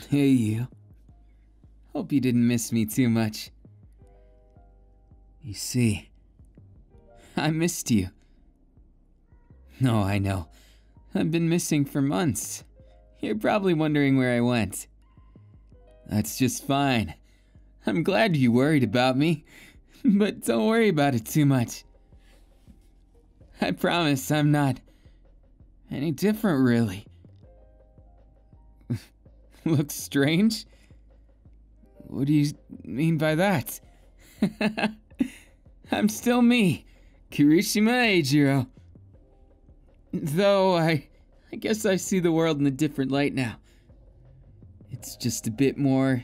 Hey, you. Hope you didn't miss me too much. You see, I missed you. No, I know. I've been missing for months. You're probably wondering where I went. That's just fine. I'm glad you worried about me, but don't worry about it too much. I promise I'm not any different, really. Looks strange? What do you mean by that? I'm still me, Kirishima Eijirou. Though I guess I see the world in a different light now. It's just a bit more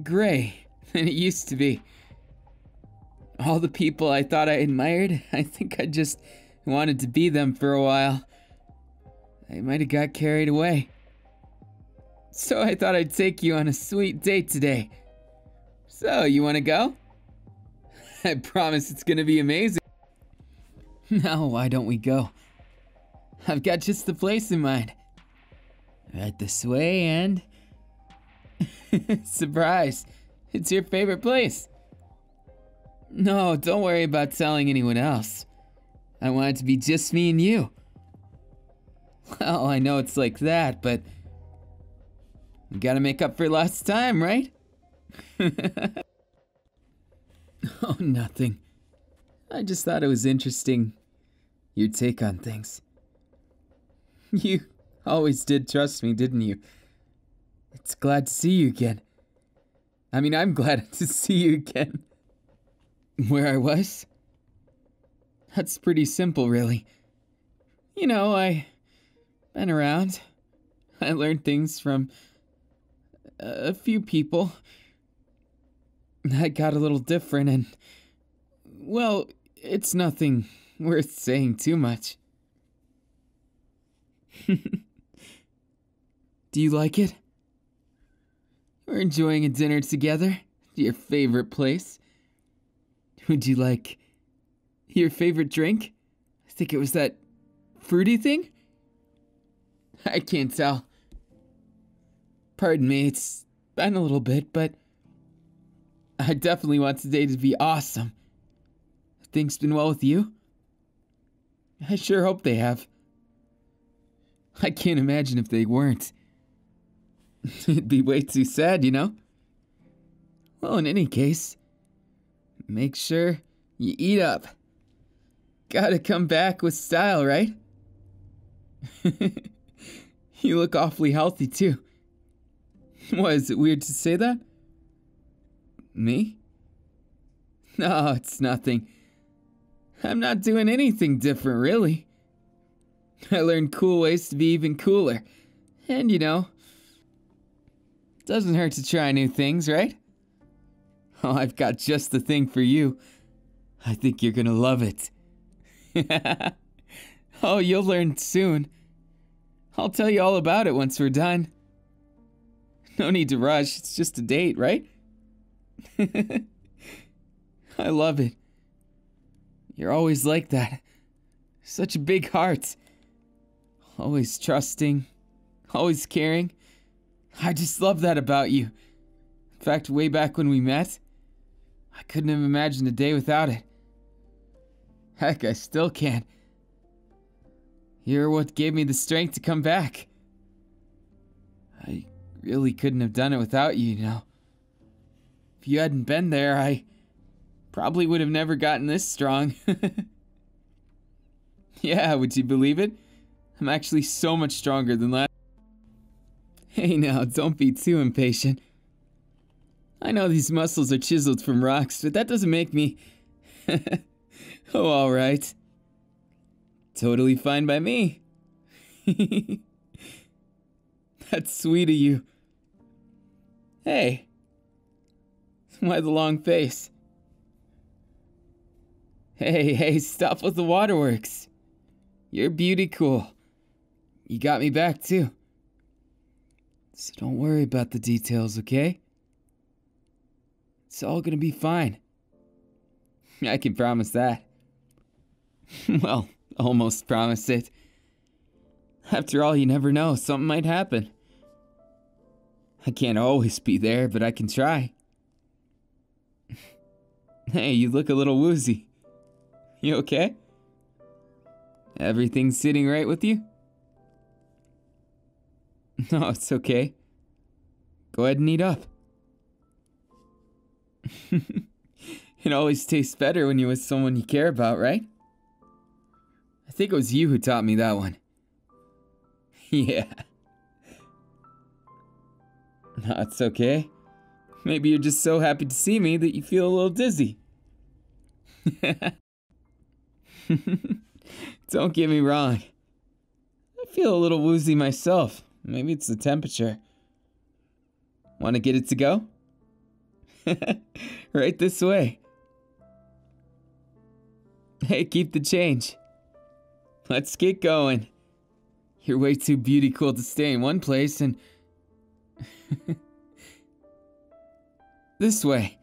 gray than it used to be. All the people I thought I admired, I think I just wanted to be them for a while. I might have got carried away. So I thought I'd take you on a sweet date today. So, you wanna go? I promise it's gonna be amazing. Now, why don't we go? I've got just the place in mind. Right this way and... Surprise! It's your favorite place. No, don't worry about telling anyone else. I want it to be just me and you. Well, I know it's like that, but... we gotta make up for lost time, right? Oh, nothing. I just thought it was interesting, your take on things. You always did trust me, didn't you? It's glad to see you again. I mean, I'm glad to see you again. Where I was? That's pretty simple, really. You know, I've been around. I learned things from a few people. That got a little different and... well, it's nothing worth saying too much. Do you like it? We're enjoying a dinner together. Your favorite place. Would you like your favorite drink? I think it was that fruity thing? I can't tell. Pardon me, it's been a little bit, but I definitely want today to be awesome. Things been well with you? I sure hope they have. I can't imagine if they weren't. It'd be way too sad, you know? Well, in any case, make sure you eat up. Gotta come back with style, right? You look awfully healthy, too. What, is it weird to say that? Me? No, it's nothing. I'm not doing anything different, really. I learned cool ways to be even cooler. And, you know, it doesn't hurt to try new things, right? Oh, I've got just the thing for you. I think you're gonna love it. Oh, you'll learn soon. I'll tell you all about it once we're done. No need to rush, it's just a date, right? I love it. You're always like that. Such a big heart. Always trusting. Always caring. I just love that about you. In fact, way back when we met, I couldn't have imagined a day without it. Heck, I still can't. You're what gave me the strength to come back. I really couldn't have done it without you, you know. If you hadn't been there, I probably would have never gotten this strong. Yeah, would you believe it? I'm actually so much stronger than last. Hey now, don't be too impatient. I know these muscles are chiseled from rocks, but that doesn't make me... Oh, alright. Totally fine by me. That's sweet of you. Hey. Why the long face? Hey, stop with the waterworks. You're BeautyCruel. You got me back too. So don't worry about the details, okay? It's all gonna be fine. I can promise that. Well, almost promise it. After all, you never know, something might happen. I can't always be there, but I can try. Hey, you look a little woozy. You okay? Everything sitting right with you? No, it's okay. Go ahead and eat up. It always tastes better when you're with someone you care about, right? I think it was you who taught me that one. Yeah. No, it's okay. Maybe you're just so happy to see me that you feel a little dizzy. Don't get me wrong. I feel a little woozy myself. Maybe it's the temperature. Want to get it to go? Right this way. Hey, keep the change. Let's get going. You're way too BeautyCruel to stay in one place and... This way.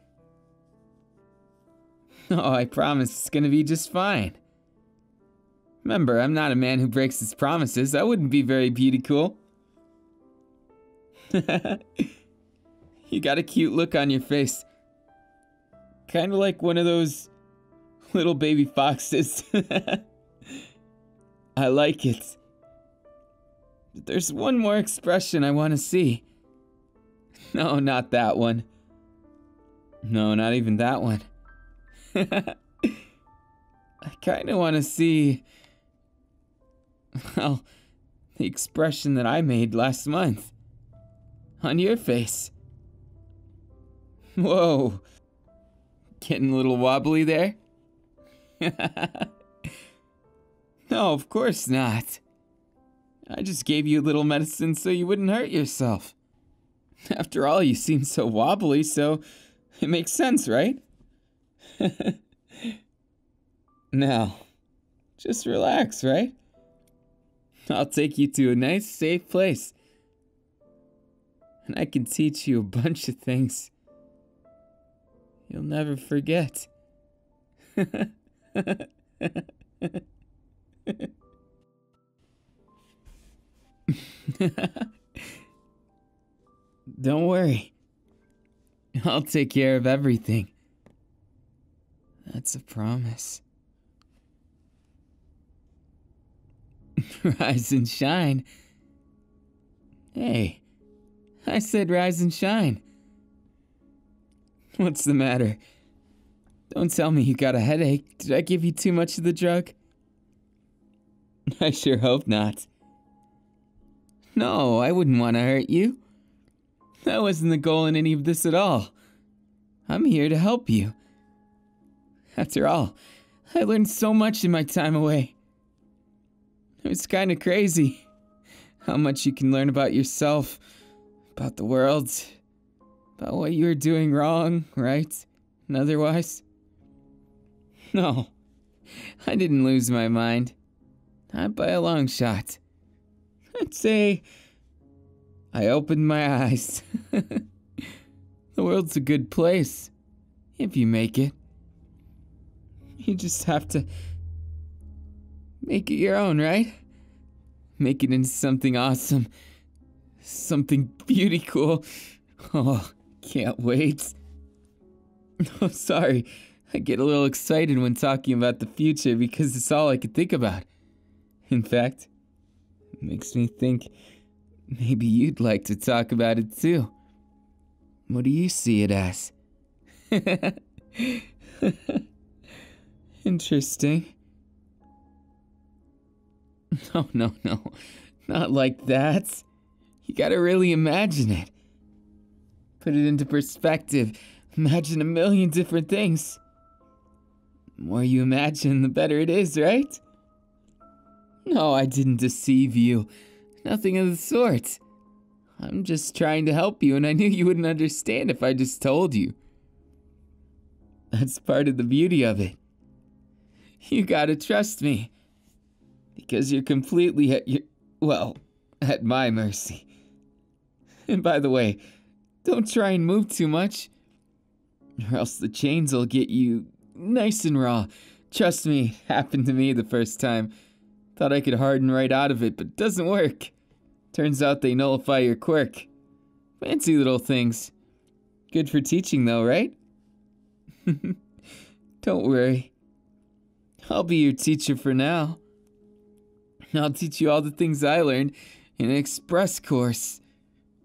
Oh, I promise it's gonna be just fine. Remember, I'm not a man who breaks his promises. I wouldn't be very BeautyCruel. You got a cute look on your face. Kind of like one of those little baby foxes. I like it. But there's one more expression I want to see. No, not that one. No, not even that one. I kind of want to see... Well, the expression that I made last month. On your face. Whoa. Getting a little wobbly there? No, of course not. I just gave you a little medicine so you wouldn't hurt yourself. After all, you seem so wobbly, so it makes sense, right? Now, just relax, right? I'll take you to a nice, safe place. And I can teach you a bunch of things you'll never forget. Don't worry. I'll take care of everything. That's a promise. Rise and shine. Hey, I said rise and shine. What's the matter? Don't tell me you got a headache. Did I give you too much of the drug? I sure hope not. No, I wouldn't want to hurt you. That wasn't the goal in any of this at all. I'm here to help you. After all, I learned so much in my time away. It's kind of crazy how much you can learn about yourself, about the world, about what you're doing wrong, right, and otherwise. No, I didn't lose my mind. Not by a long shot. I'd say I opened my eyes. The world's a good place, if you make it. You just have to make it your own, right? Make it into something awesome. Something BeautyCruel. Oh, can't wait. Oh, sorry. I get a little excited when talking about the future because it's all I could think about. In fact, it makes me think maybe you'd like to talk about it too. What do you see it as? Interesting. No, not like that. You gotta really imagine it. Put it into perspective. Imagine a million different things. The more you imagine, the better it is, right? No, I didn't deceive you. Nothing of the sort. I'm just trying to help you, and I knew you wouldn't understand if I just told you. That's part of the beauty of it. You gotta trust me. Because you're completely at my mercy. And by the way, don't try and move too much, or else the chains will get you nice and raw. Trust me, it happened to me the first time. Thought I could harden right out of it, but it doesn't work. Turns out they nullify your quirk. Fancy little things. Good for teaching though, right? Don't worry. I'll be your teacher for now. I'll teach you all the things I learned in an express course.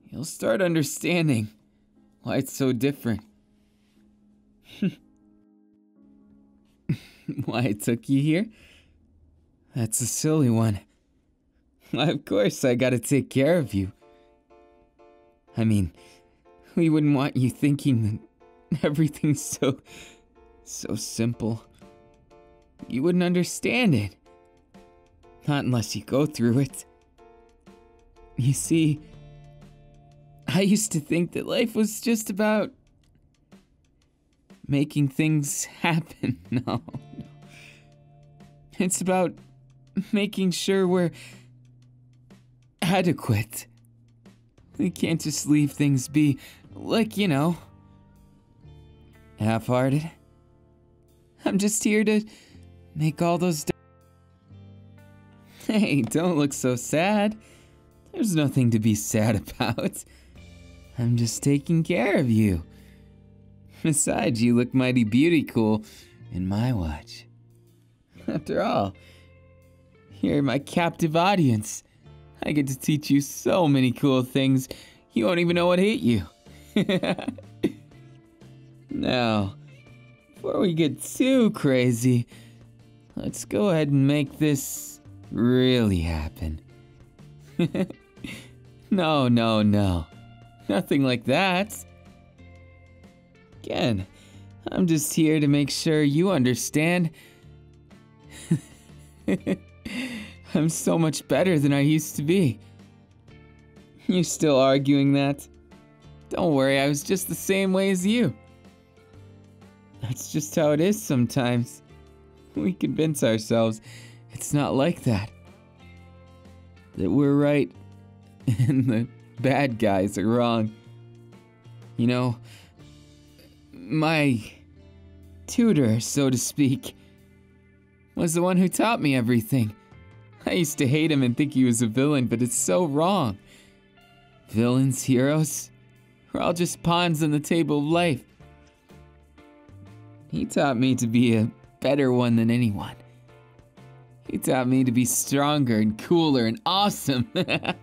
You'll start understanding why it's so different. Why it took you here? That's a silly one. Why, of course I gotta take care of you. I mean, we wouldn't want you thinking that everything's so simple. You wouldn't understand it. Not unless you go through it. You see, I used to think that life was just about making things happen. No. It's about making sure we're adequate. We can't just leave things be like, half-hearted. I'm just here to make all those... Hey, don't look so sad. There's nothing to be sad about. I'm just taking care of you. Besides, you look mighty BeautyCruel in my watch. After all, you're my captive audience. I get to teach you so many cool things, you won't even know what hit you. Now, before we get too crazy, let's go ahead and make this really happen. No. Nothing like that. Again, I'm just here to make sure you understand. I'm so much better than I used to be. You still arguing that? Don't worry, I was just the same way as you. That's just how it is sometimes. We convince ourselves it's not like that. That we're right and the bad guys are wrong. My tutor, so to speak, was the one who taught me everything. I used to hate him and think he was a villain, but it's so wrong. Villains, heroes, we're all just pawns on the table of life. He taught me to be a better one than anyone. He taught me to be stronger and cooler and awesome. And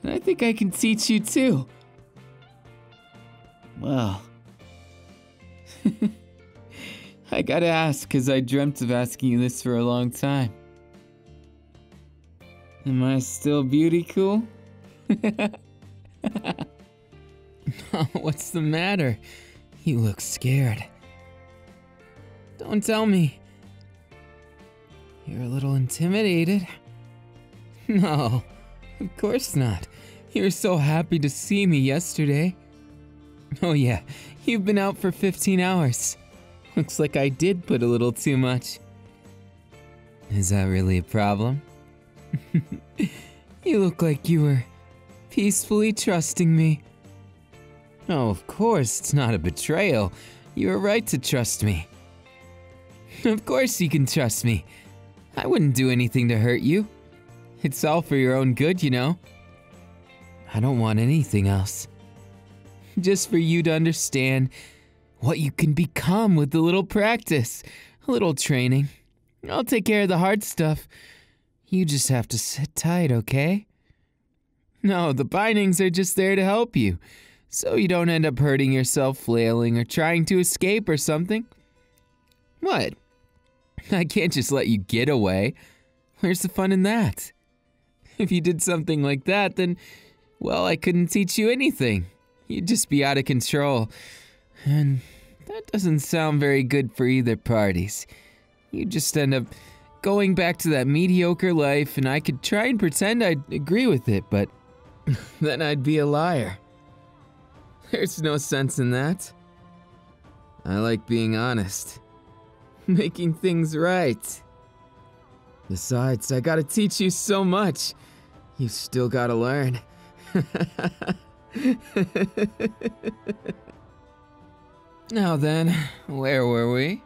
I think I can teach you too. Well, I gotta ask, because I dreamt of asking you this for a long time. Am I still BeautyCruel? What's the matter? You look scared. Don't tell me. You're a little intimidated. No, of course not. You were so happy to see me yesterday. Oh yeah, you've been out for 15 hours. Looks like I did put a little too much. Is that really a problem? You look like you were peacefully trusting me. Oh, of course, it's not a betrayal. You were right to trust me. Of course you can trust me. I wouldn't do anything to hurt you. It's all for your own good, I don't want anything else. Just for you to understand what you can become with a little practice, a little training. I'll take care of the hard stuff. You just have to sit tight, okay? No, the bindings are just there to help you, so you don't end up hurting yourself flailing or trying to escape or something. What? I can't just let you get away. Where's the fun in that? If you did something like that, then, well, I couldn't teach you anything. You'd just be out of control. And that doesn't sound very good for either parties. You'd just end up going back to that mediocre life, and I could try and pretend I'd agree with it, but then I'd be a liar. There's no sense in that. I like being honest. Making things right. Besides, I gotta teach you so much. You still gotta learn. Now then, where were we?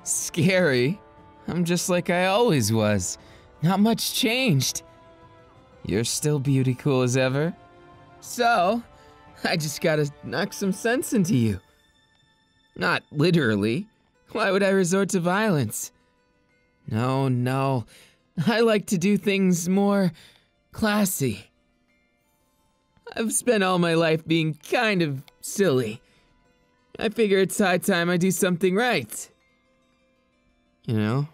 Scary? I'm just like I always was. Not much changed. You're still BeautyCruel as ever. So, I just gotta knock some sense into you. Not literally. Why would I resort to violence? No. I like to do things more classy. I've spent all my life being kind of silly. I figure it's high time I do something right. You know?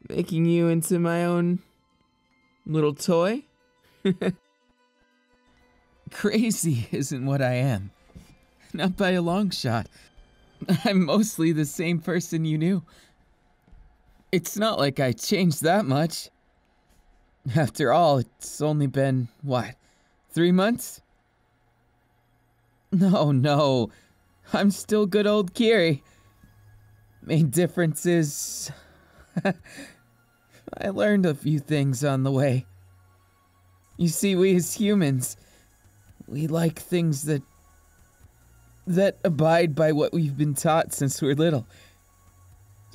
Making you into my own little toy? Crazy isn't what I am. Not by a long shot. I'm mostly the same person you knew. It's not like I changed that much. After all, it's only been, what, 3 months? No. I'm still good old Kiri. Main difference is... I learned a few things on the way. You see, we as humans, we like things that abide by what we've been taught since we're little.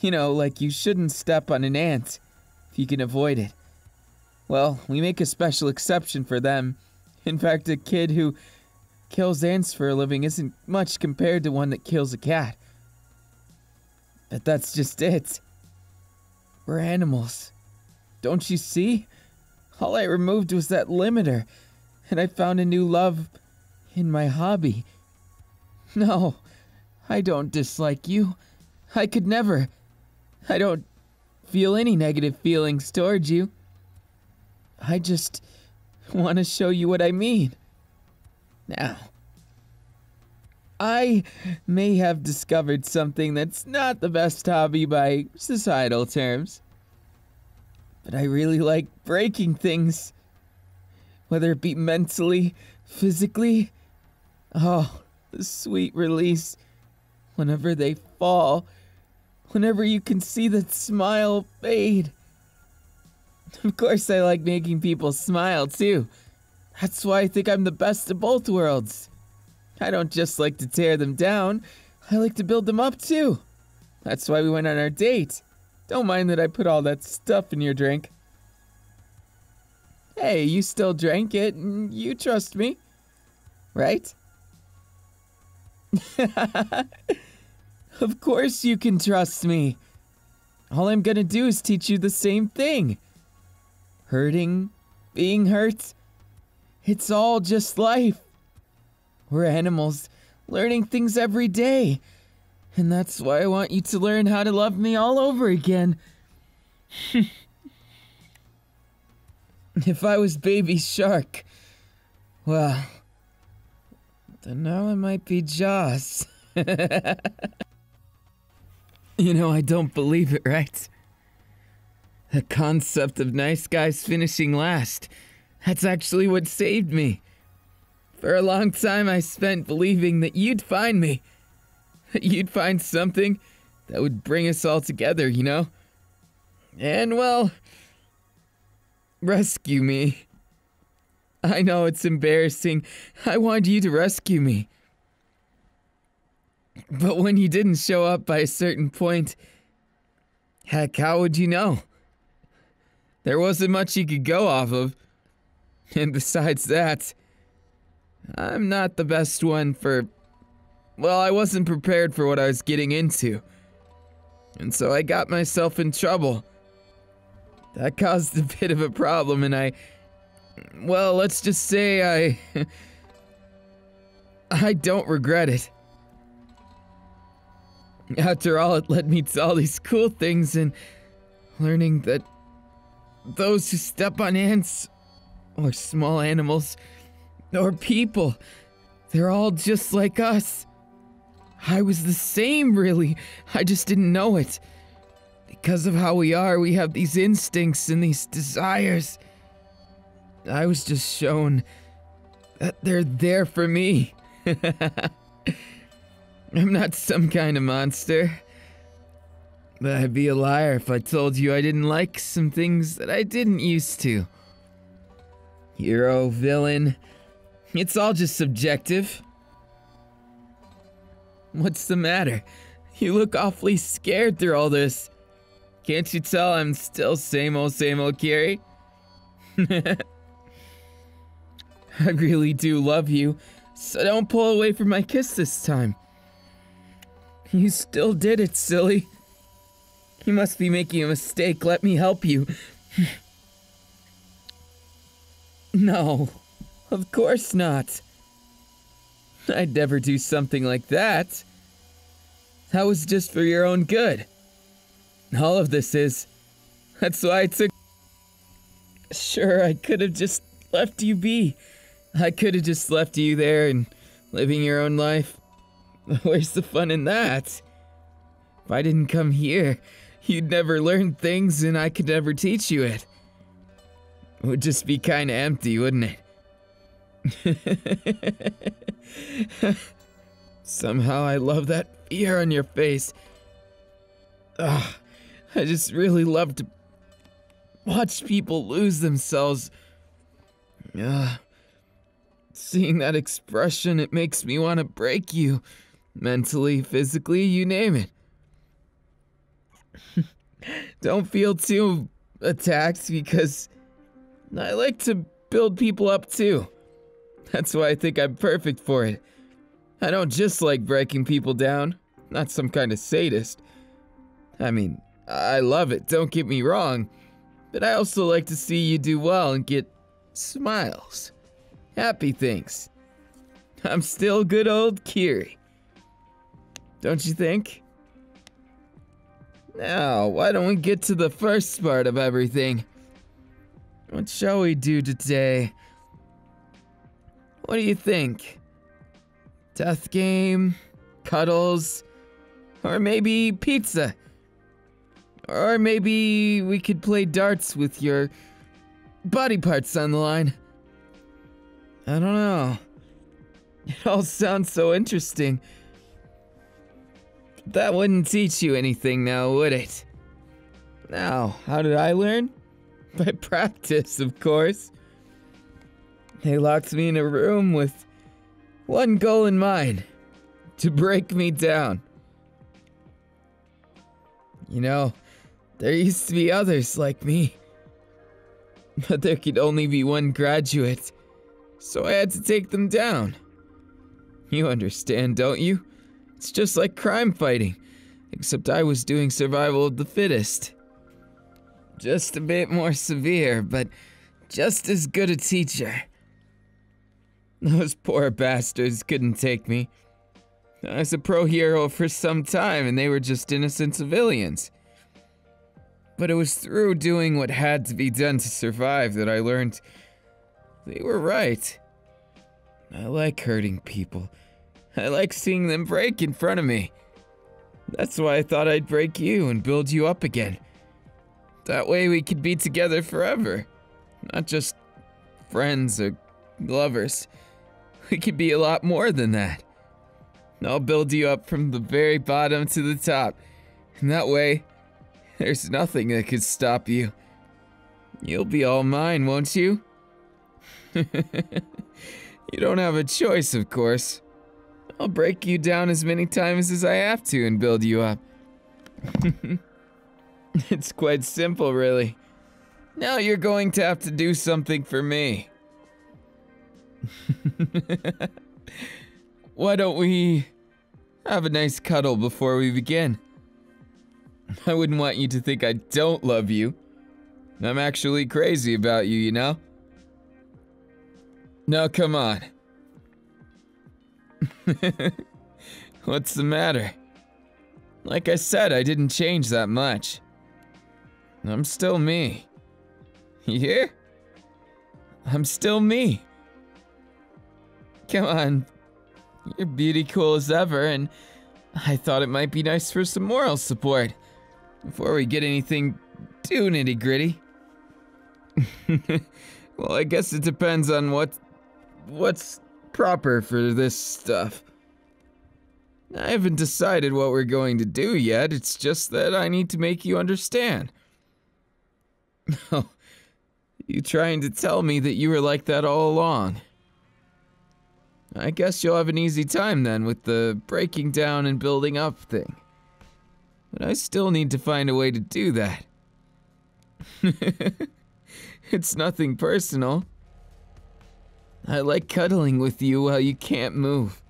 You know, like you shouldn't step on an ant if you can avoid it. Well, we make a special exception for them. In fact, a kid who kills ants for a living isn't much compared to one that kills a cat. But that's just it. We're animals. Don't you see? All I removed was that limiter, and I found a new love in my hobby. No, I don't dislike you. I could never. I don't feel any negative feelings towards you. I just want to show you what I mean. Now, I may have discovered something that's not the best hobby by societal terms, but I really like breaking things, whether it be mentally, physically. Oh, the sweet release whenever they fall, whenever you can see that smile fade. Of course, I like making people smile too. That's why I think I'm the best of both worlds. I don't just like to tear them down, I like to build them up too. That's why we went on our date. Don't mind that I put all that stuff in your drink. Hey, you still drank it, and you trust me, right? Of course you can trust me. All I'm gonna do is teach you the same thing. Hurting, being hurt, it's all just life. We're animals, learning things every day. And that's why I want you to learn how to love me all over again. If I was Baby Shark, well, then now I might be Jaws. You know, I don't believe it, right? The concept of nice guys finishing last, that's actually what saved me. For a long time I spent believing that you'd find me. That you'd find something that would bring us all together, you know? And, well, rescue me. I know it's embarrassing. I wanted you to rescue me. But when you didn't show up by a certain point, heck, how would you know? There wasn't much you could go off of. And besides that, I'm not the best one for... Well, I wasn't prepared for what I was getting into. And so I got myself in trouble. That caused a bit of a problem, and well, let's just say I don't regret it. After all, it led me to all these cool things and learning that those who step on ants, or small animals, or people, they're all just like us. I was the same, really. I just didn't know it. Because of how we are, we have these instincts and these desires. I was just shown that they're there for me. I'm not some kind of monster. But I'd be a liar if I told you I didn't like some things that I didn't used to. Hero, villain, it's all just subjective. What's the matter? You look awfully scared through all this. Can't you tell I'm still same old Kiri? I really do love you, so don't pull away from my kiss this time. You still did it, silly. You must be making a mistake. Let me help you. No, of course not. I'd never do something like that. That was just for your own good. All of this is. That's why I took... Sure, I could have just left you be. I could have just left you there and living your own life. Where's the fun in that? If I didn't come here, you'd never learn things and I could never teach you it. It would just be kinda empty, wouldn't it? Somehow I love that fear on your face. Ugh, I just really love to watch people lose themselves. Seeing that expression, it makes me want to break you. Mentally, physically, you name it. Don't feel too attacked because I like to build people up too. That's why I think I'm perfect for it. I don't just like breaking people down. Not some kind of sadist. I mean, I love it, don't get me wrong. But I also like to see you do well and get smiles. Happy things. I'm still good old Kiri. Don't you think? Now, why don't we get to the first part of everything? What shall we do today? What do you think? Death game? Cuddles? Or maybe pizza? Or maybe we could play darts with your body parts on the line. I don't know. It all sounds so interesting. That wouldn't teach you anything now, would it? Now, how did I learn? By practice, of course. They locked me in a room with one goal in mind. To break me down. You know, there used to be others like me. But there could only be one graduate. So I had to take them down. You understand, don't you? It's just like crime fighting, except I was doing survival of the fittest. Just a bit more severe, but just as good a teacher. Those poor bastards couldn't take me. I was a pro hero for some time and they were just innocent civilians. But it was through doing what had to be done to survive that I learned they were right. I like hurting people. I like seeing them break in front of me. That's why I thought I'd break you and build you up again. That way we could be together forever. Not just friends or lovers. We could be a lot more than that. I'll build you up from the very bottom to the top. And that way, there's nothing that could stop you. You'll be all mine, won't you? You don't have a choice, of course. I'll break you down as many times as I have to and build you up. It's quite simple, really. Now you're going to have to do something for me. Why don't we have a nice cuddle before we begin? I wouldn't want you to think I don't love you. I'm actually crazy about you, you know? Now come on. What's the matter? Like I said, I didn't change that much. I'm still me. You hear? I'm still me. Come on. You're BeautyCruel as ever, and I thought it might be nice for some moral support before we get anything too nitty-gritty. Well, I guess it depends on what's proper for this stuff. I haven't decided what we're going to do yet, it's just that I need to make you understand. Oh, you trying to tell me that you were like that all along? I guess you'll have an easy time then with the breaking down and building up thing. But I still need to find a way to do that. It's nothing personal. I like cuddling with you while you can't move.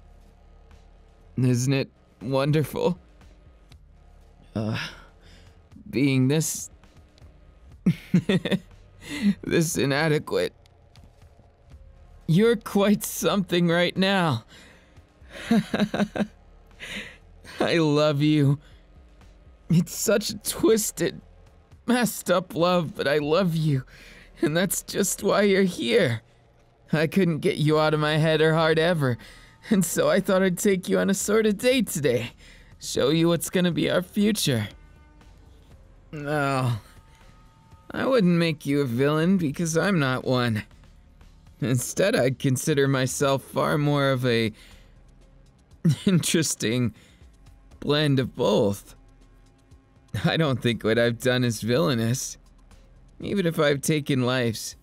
Isn't it wonderful? Being this... this inadequate. You're quite something right now. I love you. It's such a twisted, messed up love, but I love you. And that's just why you're here. I couldn't get you out of my head or heart ever. And so I thought I'd take you on a sort of date today. Show you what's gonna be our future. No. I wouldn't make you a villain because I'm not one. Instead, I'd consider myself far more of a interesting blend of both. I don't think what I've done is villainous, even if I've taken lives.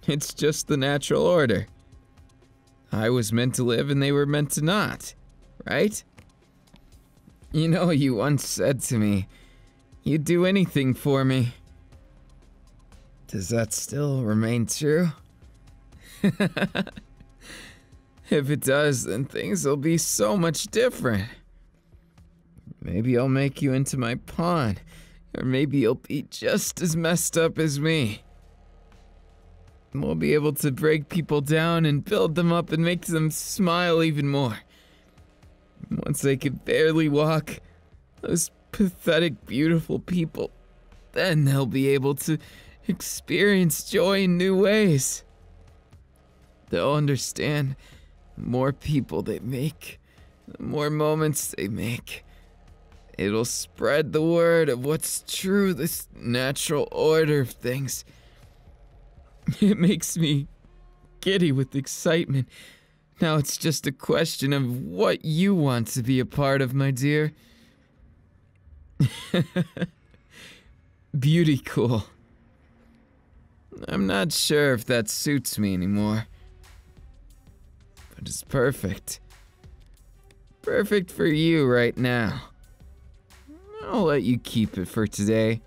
It's just the natural order. I was meant to live and they were meant to not, right? You know, you once said to me, you'd do anything for me. Does that still remain true? If it does, then things will be so much different. Maybe I'll make you into my pawn, or maybe you'll be just as messed up as me. We'll be able to break people down and build them up and make them smile even more. Once they could barely walk, those pathetic, beautiful people, then they'll be able to experience joy in new ways. They'll understand the more people they make, the more moments they make. It'll spread the word of what's true, this natural order of things. It makes me giddy with excitement. Now it's just a question of what you want to be a part of, my dear. BeautyCruel. I'm not sure if that suits me anymore. But it's perfect. Perfect for you right now. I'll let you keep it for today.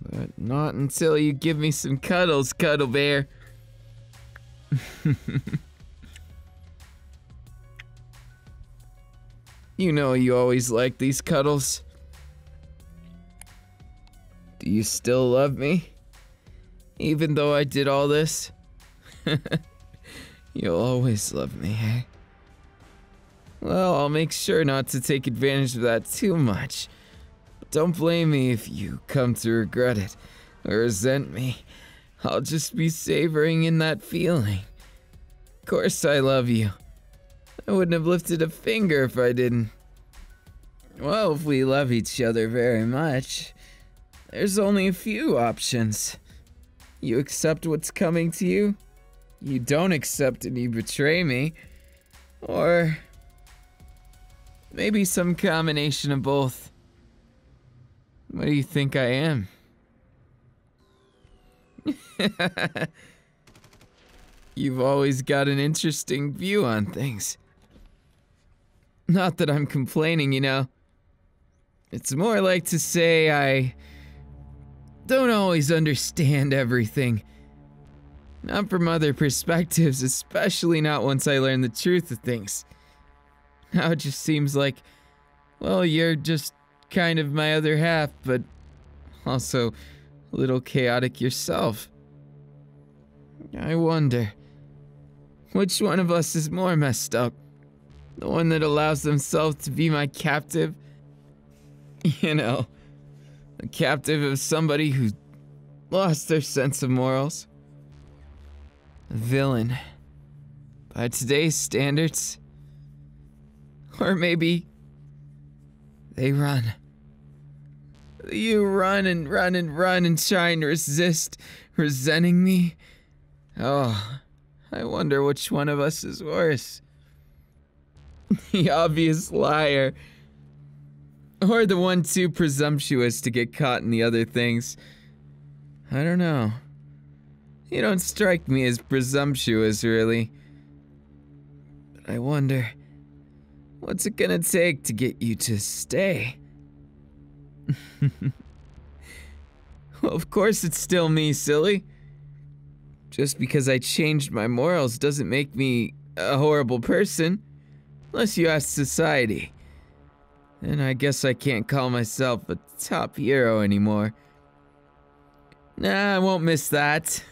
But not until you give me some cuddles, Cuddle Bear. You know you always like these cuddles. Do you still love me? Even though I did all this? You'll always love me, eh? Well, I'll make sure not to take advantage of that too much. But don't blame me if you come to regret it or resent me. I'll just be savoring in that feeling. Of course I love you. I wouldn't have lifted a finger if I didn't. Well, if we love each other very much, there's only a few options. You accept what's coming to you, you don't accept and you betray me, or maybe some combination of both. What do you think I am? You've always got an interesting view on things. Not that I'm complaining, you know. It's more like to say I don't always understand everything. Not from other perspectives, especially not once I learn the truth of things. Now it just seems like, well, you're just kind of my other half, but also a little chaotic yourself. I wonder, which one of us is more messed up? The one that allows themselves to be my captive? You know, a captive of somebody who lost their sense of morals? A villain, by today's standards? Or maybe they run. You run and run and run and try and resist, resenting me. Oh, I wonder which one of us is worse. The obvious liar. Or the one too presumptuous to get caught in the other things. I don't know. You don't strike me as presumptuous, really. But I wonder, what's it gonna take to get you to stay? Well, of course it's still me, silly. Just because I changed my morals doesn't make me a horrible person. Unless you ask society. And I guess I can't call myself a top hero anymore. Nah, I won't miss that.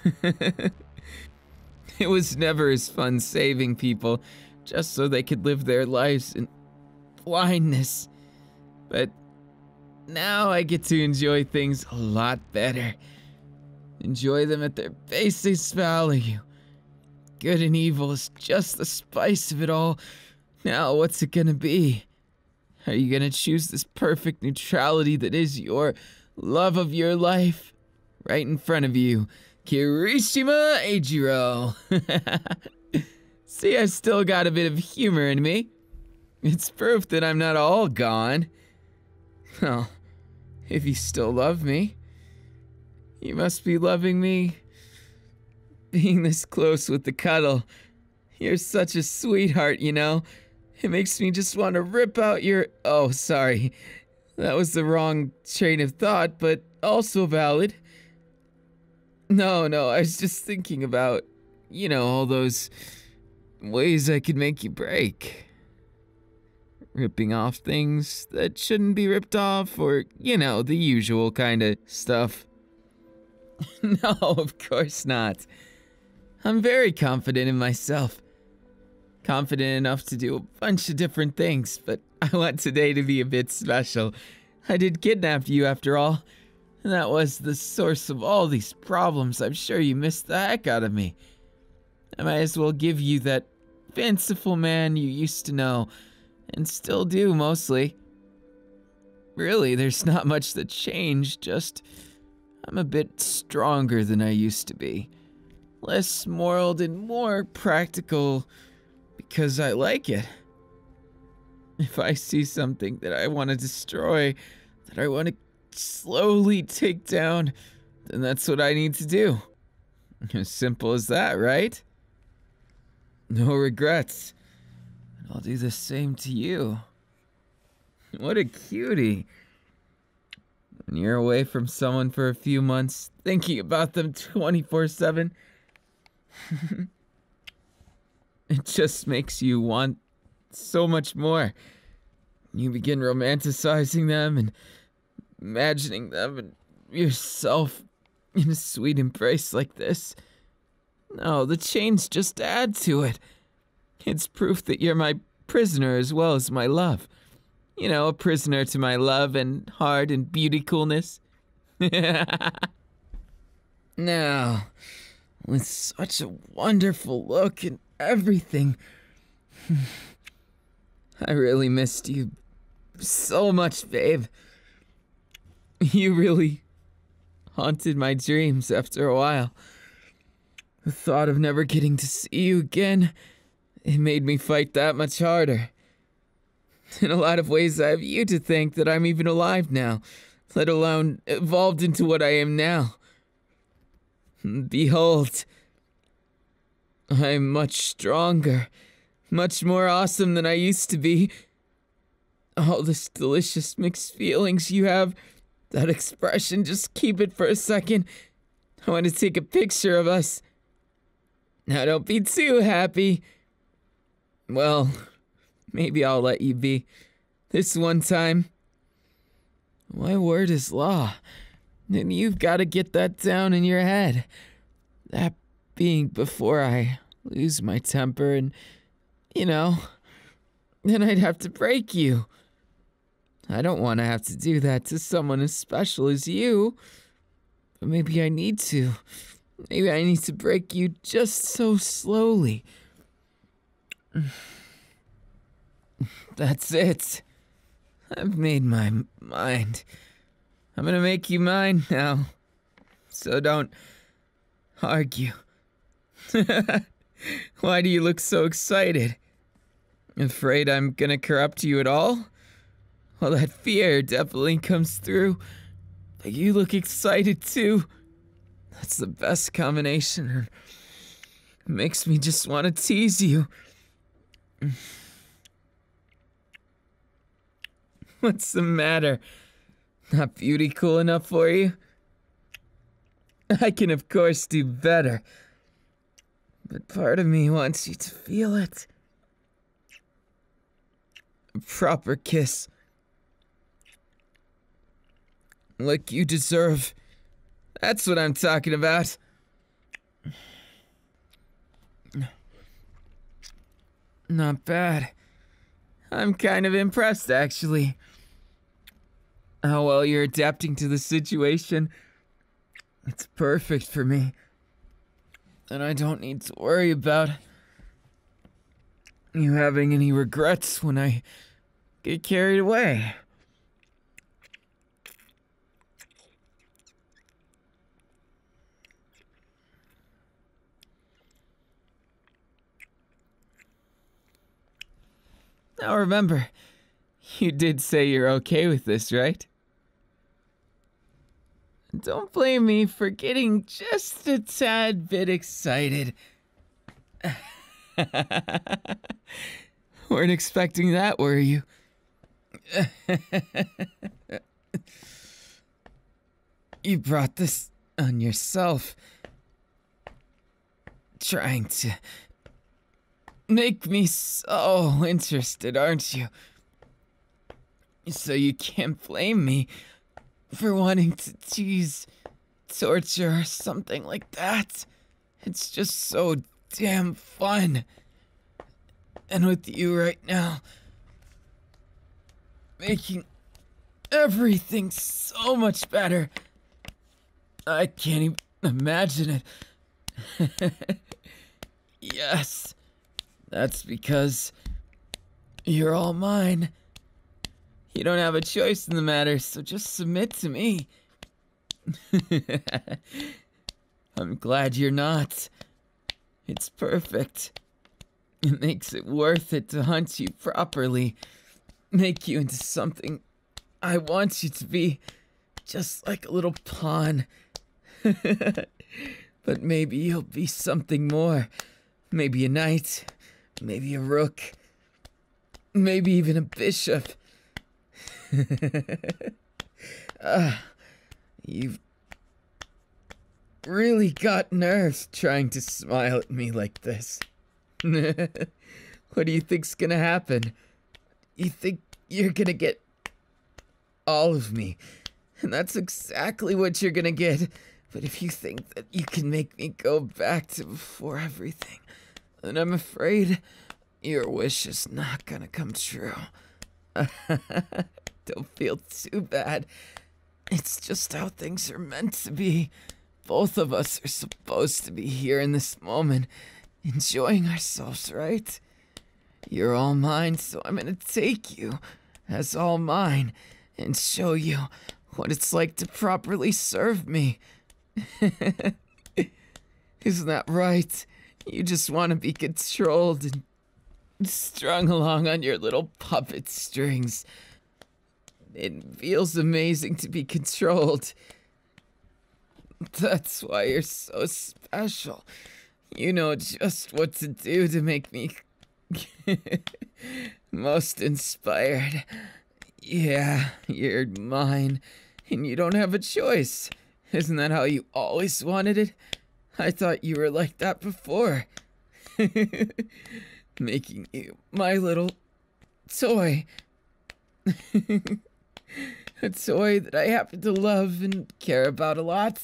It was never as fun saving people just so they could live their lives in blindness. But now I get to enjoy things a lot better. Enjoy them at their basic value. Good and evil is just the spice of it all. Now, what's it gonna be? Are you gonna choose this perfect neutrality that is your love of your life? Right in front of you, Kirishima Eijirou. See, I've still got a bit of humor in me. It's proof that I'm not all gone. Well, if you still love me, you must be loving me. Being this close with the cuddle. You're such a sweetheart, you know. It makes me just want to rip out your... Oh, sorry. That was the wrong train of thought, but also valid. No, I was just thinking about, you know, all those ways I could make you break. Ripping off things that shouldn't be ripped off, or, you know, the usual kind of stuff. No, of course not. I'm very confident in myself. Confident enough to do a bunch of different things, but I want today to be a bit special. I did kidnap you after all, and that was the source of all these problems. I'm sure you missed the heck out of me. I might as well give you that fanciful man you used to know, and still do mostly. Really, there's not much that changed, just I'm a bit stronger than I used to be. Less moral and more practical. Because I like it. If I see something that I want to destroy, that I want to slowly take down, then that's what I need to do. As simple as that, right? No regrets. And I'll do the same to you. What a cutie. When you're away from someone for a few months, thinking about them 24/7, it just makes you want so much more. You begin romanticizing them and imagining them and yourself in a sweet embrace like this. No, the chains just add to it. It's proof that you're my prisoner as well as my love. You know, a prisoner to my love and heart and beauty coolness. Now, with such a wonderful look and everything, I really missed you so much, babe. You really haunted my dreams after a while. The thought of never getting to see you again, it made me fight that much harder. In a lot of ways, I have you to thank that I'm even alive now, let alone evolved into what I am now. Behold, I'm much stronger, much more awesome than I used to be. All this delicious mixed feelings you have, that expression, just keep it for a second. I want to take a picture of us. Now don't be too happy. Well, maybe I'll let you be. This one time. My word is law. And you've got to get that down in your head. That being before I lose my temper and, you know, then I'd have to break you. I don't want to have to do that to someone as special as you. But maybe I need to. Maybe I need to break you just so slowly. That's it. I've made my mind. I'm gonna make you mine now. So don't argue. Why do you look so excited? Afraid I'm gonna corrupt you at all? Well, that fear definitely comes through. But you look excited too. That's the best combination. It makes me just want to tease you. What's the matter? Not beauty cool enough for you? I can of course do better. but part of me wants you to feel it. A proper kiss. Like you deserve. That's what I'm talking about. Not bad. I'm kind of impressed, actually. How well you're adapting to the situation. It's perfect for me. And I don't need to worry about you having any regrets when I get carried away. Now remember, you did say you're okay with this, right? Don't blame me for getting just a tad bit excited. Weren't expecting that, were you? You brought this on yourself. Trying to make me so interested, aren't you? So you can't blame me for wanting to tease, torture, or something like that. It's just so damn fun. And with you right now, making everything so much better, I can't even imagine it. Yes, that's because you're all mine. You don't have a choice in the matter, so just submit to me. I'm glad you're not. It's perfect. It makes it worth it to hunt you properly. Make you into something I want you to be. Just like a little pawn. But maybe you'll be something more. Maybe a knight. Maybe a rook. Maybe even a bishop. You've really got nerves trying to smile at me like this. What do you think's gonna happen? You think you're gonna get all of me, and that's exactly what you're gonna get. But if you think that you can make me go back to before everything, then I'm afraid your wish is not gonna come true. Don't feel too bad. It's just how things are meant to be. Both of us are supposed to be here in this moment, enjoying ourselves, right? You're all mine, so I'm gonna take you as all mine and show you what it's like to properly serve me. Isn't that right? You just want to be controlled and strung along on your little puppet strings. It feels amazing to be controlled. That's why you're so special. You know just what to do to make me most inspired. Yeah, you're mine, and you don't have a choice. Isn't that how you always wanted it? I thought you were like that before. Making you my little toy. A toy that I happen to love and care about a lot.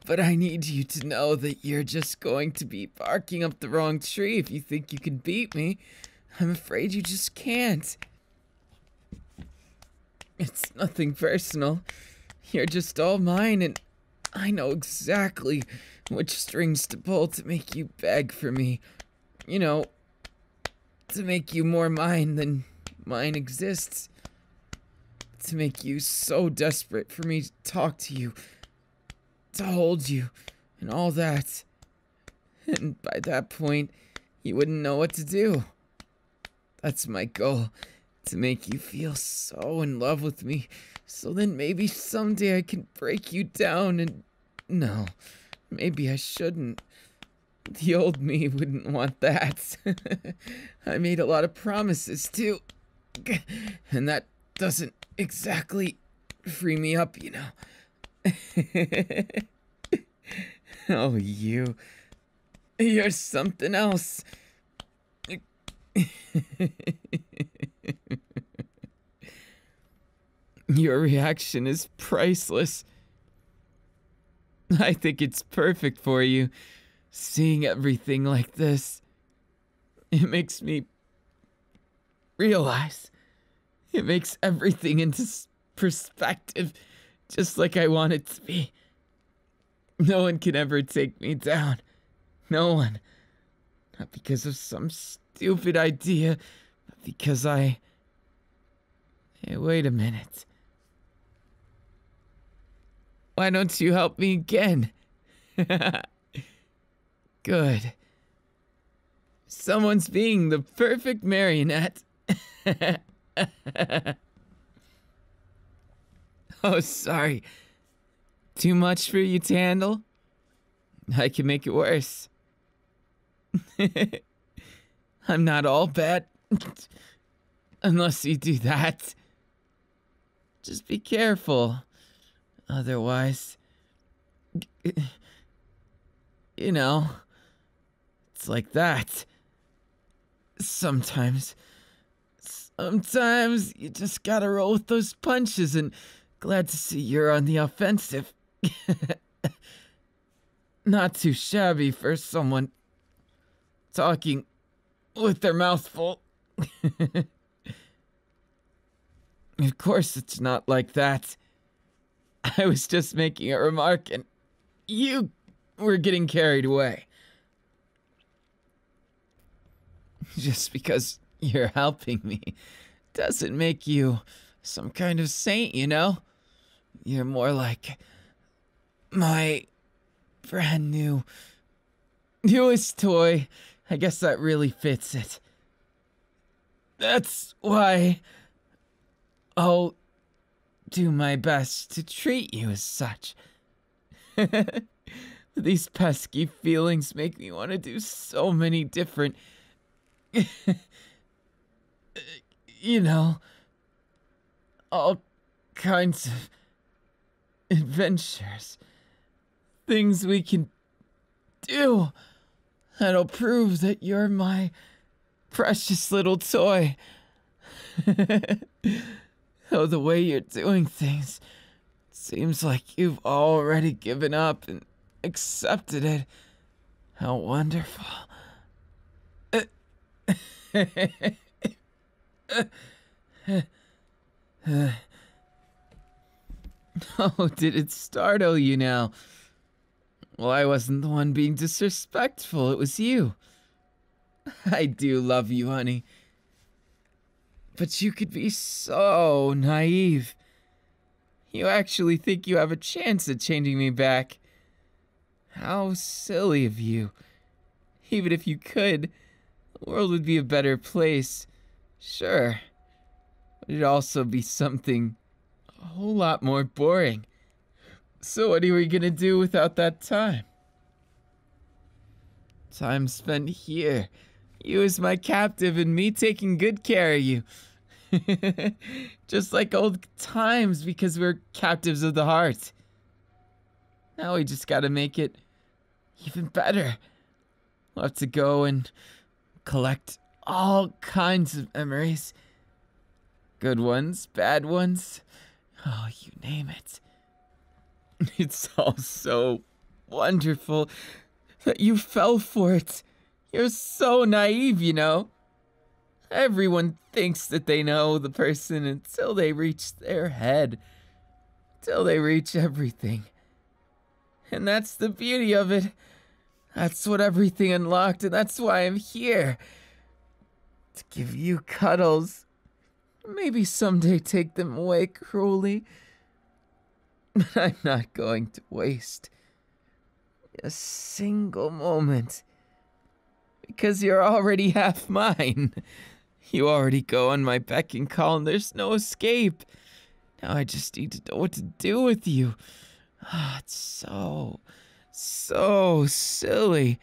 But I need you to know that you're just going to be barking up the wrong tree if you think you can beat me. I'm afraid you just can't. It's nothing personal. You're just all mine, and I know exactly which strings to pull to make you beg for me. You know, to make you more mine than mine exists. To make you so desperate for me to talk to you, to hold you, and all that. And by that point, you wouldn't know what to do. That's my goal, to make you feel so in love with me, so then maybe someday I can break you down and... No, maybe I shouldn't. The old me wouldn't want that. I made a lot of promises, too. And that doesn't exactly free me up, you know. Oh, you. You're something else. Your reaction is priceless. I think it's perfect for you, seeing everything like this. It makes me realize. It makes everything into perspective, just like I want it to be. No one can ever take me down. No one. Not because of some stupid idea, but because Hey, wait a minute. Why don't you help me again? Good. Someone's being the perfect marionette. Oh, sorry. Too much for you to handle? I can make it worse. I'm not all bad. Unless you do that. Just be careful. Otherwise, you know, it's like that. Sometimes you just gotta roll with those punches, and glad to see you're on the offensive. Not too shabby for someone talking with their mouth full. Of course it's not like that. I was just making a remark and you were getting carried away. Just because you're helping me doesn't make you some kind of saint, you know? You're more like my brand newest toy. I guess that really fits it. That's why I'll do my best to treat you as such. These pesky feelings make me want to do so many different, you know, all kinds of adventures. Things we can do that'll prove that you're my precious little toy. Oh, the way you're doing things seems like you've already given up and accepted it. How wonderful. Oh, did it startle you now? Well, I wasn't the one being disrespectful. It was you. I do love you, honey. But you could be so naive. You actually think you have a chance at changing me back. How silly of you. Even if you could, the world would be a better place. Sure. But it'd also be something a whole lot more boring. So what are we gonna do without that time? Time spent here. You as my captive and me taking good care of you. Just like old times, because we're captives of the heart. Now we just gotta make it even better. We'll have to go and collect all kinds of memories. Good ones, bad ones. Oh, you name it. It's all so wonderful that you fell for it. You're so naive, you know. Everyone thinks that they know the person until they reach their head. Till they reach everything. And that's the beauty of it. That's what everything unlocked, and that's why I'm here. To give you cuddles. Maybe someday take them away cruelly. But I'm not going to waste a single moment. Because you're already half mine. You already go on my beck and call, and there's no escape. Now I just need to know what to do with you. Ah, it's so silly.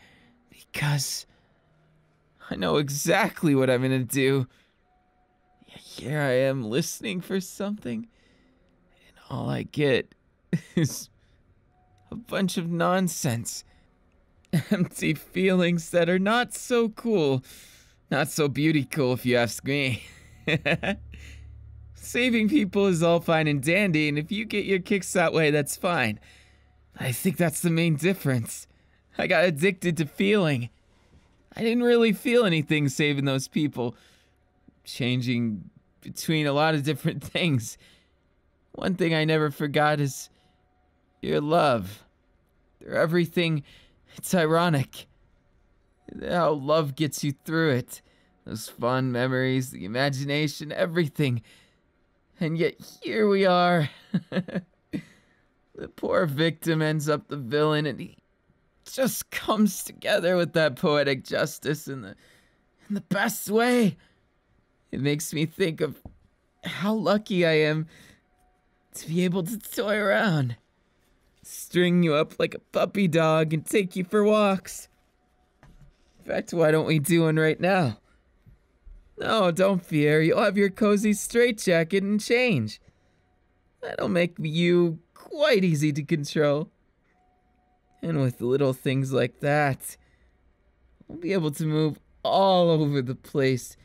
Because I know exactly what I'm gonna do. Here I am listening for something, and all I get is a bunch of nonsense. Empty feelings that are not so cool. Not so beauty cool, if you ask me. Saving people is all fine and dandy, and if you get your kicks that way, that's fine. I think that's the main difference. I got addicted to feeling. I didn't really feel anything saving those people. Changing between a lot of different things. One thing I never forgot is your love. They're everything. It's ironic how love gets you through it. Those fond memories, the imagination, everything. And yet here we are. The poor victim ends up the villain, and he just comes together with that poetic justice in the best way. It makes me think of how lucky I am to be able to toy around, string you up like a puppy dog and take you for walks. In fact, why don't we do one right now? No, don't fear. You'll have your cozy straitjacket and change. That'll make you quite easy to control. And with little things like that, we'll be able to move all over the place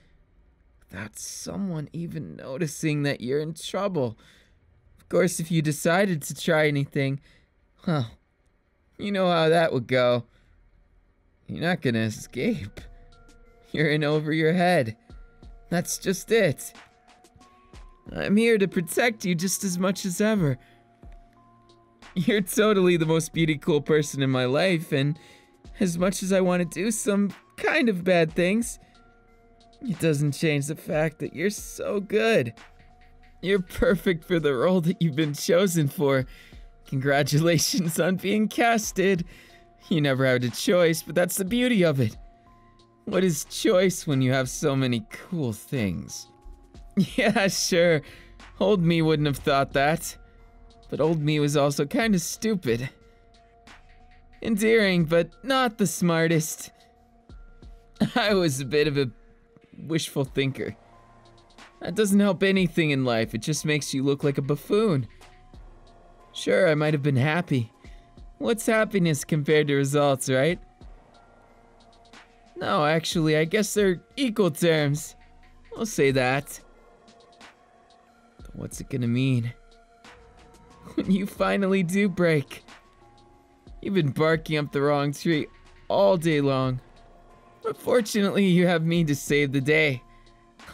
without someone even noticing that you're in trouble. Of course, if you decided to try anything, well, you know how that would go. You're not gonna escape. You're in over your head. That's just it. I'm here to protect you just as much as ever. You're totally the most BeautyCruel person in my life, and as much as I want to do some kind of bad things, it doesn't change the fact that you're so good. You're perfect for the role that you've been chosen for. Congratulations on being casted. You never had a choice, but that's the beauty of it. What is choice when you have so many cool things? Yeah, sure. Old me wouldn't have thought that. But old me was also kind of stupid. Endearing, but not the smartest. I was a bit of a wishful thinker. That doesn't help anything in life, it just makes you look like a buffoon. Sure, I might have been happy. What's happiness compared to results, right? No, actually, I guess they're equal terms. We'll say that. But what's it gonna mean when you finally do break? You've been barking up the wrong tree all day long. But fortunately, you have me to save the day.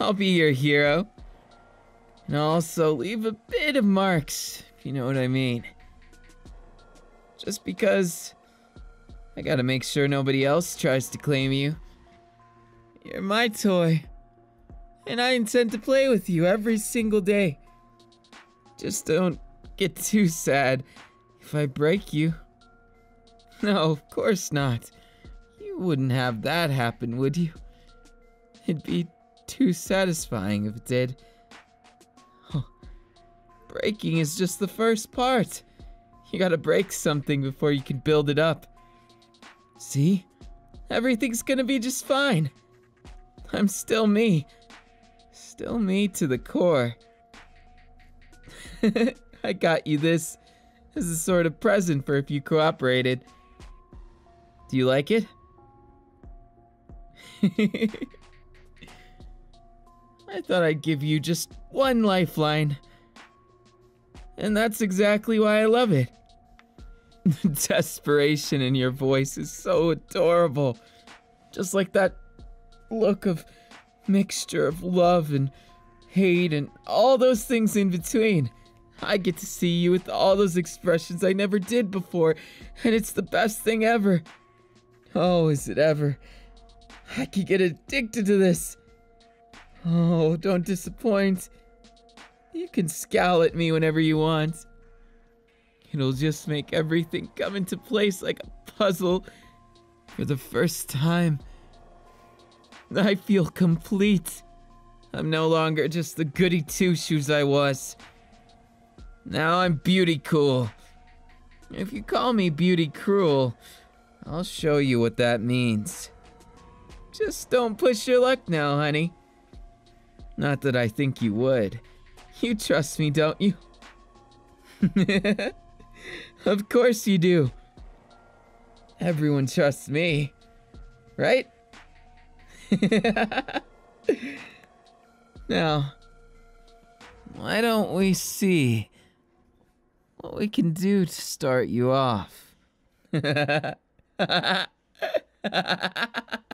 I'll be your hero. And I'll also leave a bit of marks, if you know what I mean. Just because I gotta make sure nobody else tries to claim you. You're my toy. And I intend to play with you every single day. Just don't get too sad if I break you. No, of course not. You wouldn't have that happen, would you? It'd be too satisfying if it did. Oh, breaking is just the first part. You gotta break something before you can build it up. See? Everything's gonna be just fine. I'm still me. Still me to the core. I got you this as a sort of present for if you cooperated. Do you like it? I thought I'd give you just one lifeline. And that's exactly why I love it. The desperation in your voice is so adorable. Just like that look of mixture of love and hate and all those things in between. I get to see you with all those expressions I never did before, and it's the best thing ever. Oh, is it ever? I could get addicted to this. Oh, don't disappoint. You can scowl at me whenever you want. It'll just make everything come into place like a puzzle. For the first time, I feel complete. I'm no longer just the goody two-shoes I was. Now I'm BeautyCruel. If you call me BeautyCruel, I'll show you what that means. Just don't push your luck now, honey. Not that I think you would. You trust me, don't you? Of course you do. Everyone trusts me, right? Now, why don't we see what we can do to start you off?